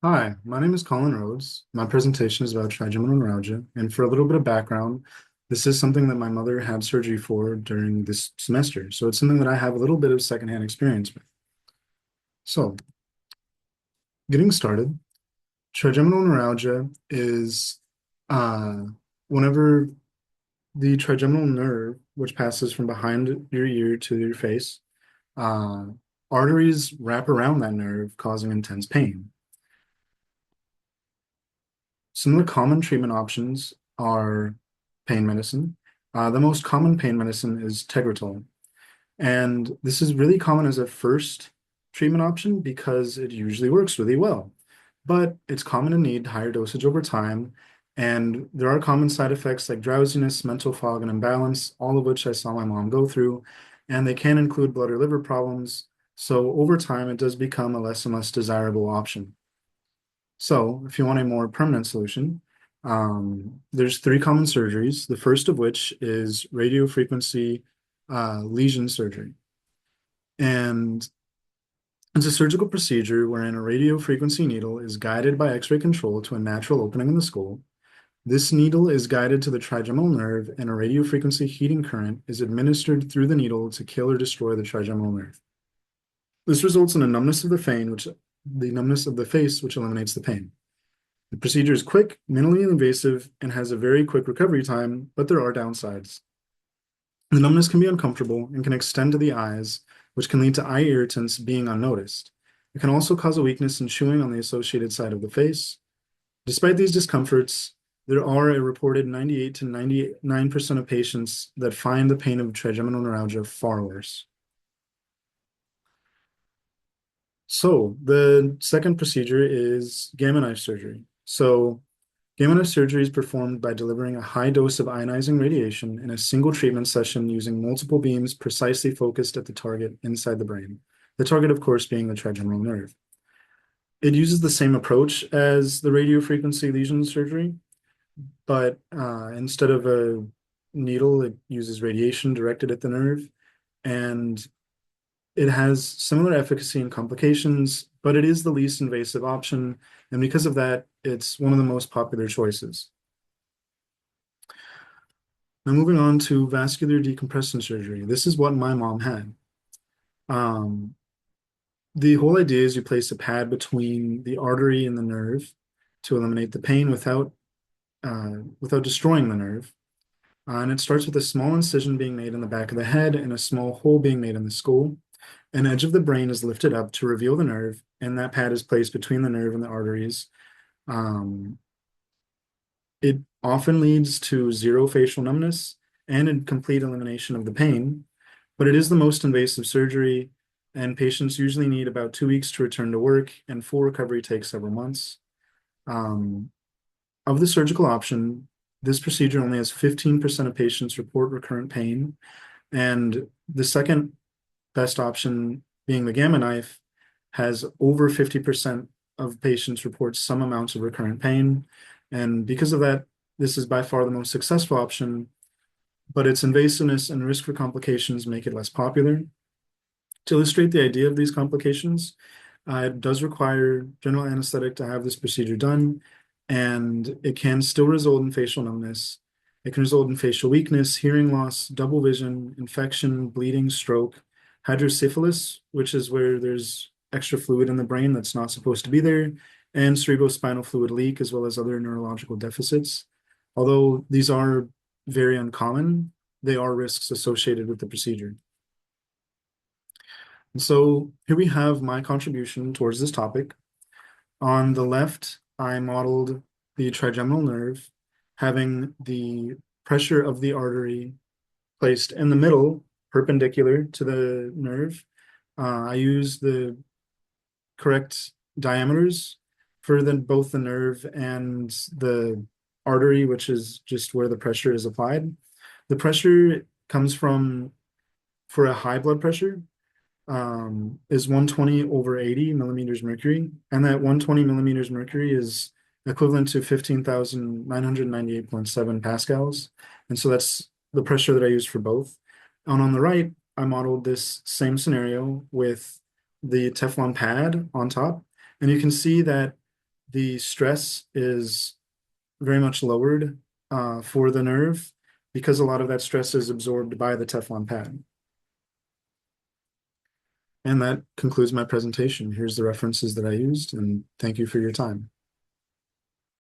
Hi, my name is Colin Rhodes. My presentation is about trigeminal neuralgia, and for a little bit of background, this is something that my mother had surgery for during this semester, so it's something that I have a little bit of secondhand experience with. So, getting started, trigeminal neuralgia is uh, whenever the trigeminal nerve, which passes from behind your ear to your face, uh, arteries wrap around that nerve, causing intense pain. Some of the common treatment options are pain medicine. The most common pain medicine is Tegretol. And this is really common as a first treatment option because it usually works really well. But it's common to need higher dosage over time. And there are common side effects like drowsiness, mental fog, and imbalance, all of which I saw my mom go through. And they can include blood or liver problems. So over time, it does become a less and less desirable option. So, if you want a more permanent solution, there's three common surgeries. The first of which is radiofrequency lesion surgery. And it's a surgical procedure wherein a radiofrequency needle is guided by X-ray control to a natural opening in the skull. This needle is guided to the trigeminal nerve, and a radiofrequency heating current is administered through the needle to kill or destroy the trigeminal nerve. This results in a numbness of the numbness of the face, which eliminates the pain. The procedure is quick, minimally invasive, and has a very quick recovery time, but there are downsides. The numbness can be uncomfortable and can extend to the eyes, which can lead to eye irritants being unnoticed. It can also cause a weakness in chewing on the associated side of the face. Despite these discomforts, there are a reported 98 to 99% of patients that find the pain of trigeminal neuralgia far worse. So, the second procedure is gamma knife surgery. So, gamma knife surgery is performed by delivering a high dose of ionizing radiation in a single treatment session using multiple beams precisely focused at the target inside the brain. The target, of course, being the trigeminal nerve. It uses the same approach as the radiofrequency lesion surgery, but instead of a needle, it uses radiation directed at the nerve, and it has similar efficacy and complications, but it is the least invasive option, and because of that, it's one of the most popular choices. Now, moving on to vascular decompression surgery. This is what my mom had. Um, the whole idea is you place a pad between the artery and the nerve to eliminate the pain without destroying the nerve. And it starts with a small incision being made in the back of the head and a small hole being made in the skull. An edge of the brain is lifted up to reveal the nerve, and that pad is placed between the nerve and the arteries. Um, it often leads to zero facial numbness and a complete elimination of the pain, but it is the most invasive surgery, and patients usually need about 2 weeks to return to work, and full recovery takes several months. Um, of the surgical option, this procedure only has 15% of patients report recurrent pain, and the second best option being the gamma knife has over 50% of patients report some amounts of recurrent pain. And because of that, this is by far the most successful option, but its invasiveness and risk for complications make it less popular. To illustrate the idea of these complications, it does require general anesthetic to have this procedure done, and it can still result in facial numbness. It can result in facial weakness, hearing loss, double vision, infection, bleeding, stroke, hydrocephalus, which is where there's extra fluid in the brain that's not supposed to be there, and cerebrospinal fluid leak, as well as other neurological deficits. Although these are very uncommon, they are risks associated with the procedure. And so here we have my contribution towards this topic. On the left, I modeled the trigeminal nerve having the pressure of the artery placed in the middle, perpendicular to the nerve. I used the correct diameters for both the nerve and the artery, which is just where the pressure is applied. The pressure comes from, for a high blood pressure, is 120 over 80 millimeters mercury. And that 120 millimeters mercury is equivalent to 15,998.7 pascals. And so that's the pressure that I used for both. And on the right, I modeled this same scenario with the Teflon pad on top. And you can see that the stress is very much lowered for the nerve because a lot of that stress is absorbed by the Teflon pad. And that concludes my presentation. Here's the references that I used, and thank you for your time.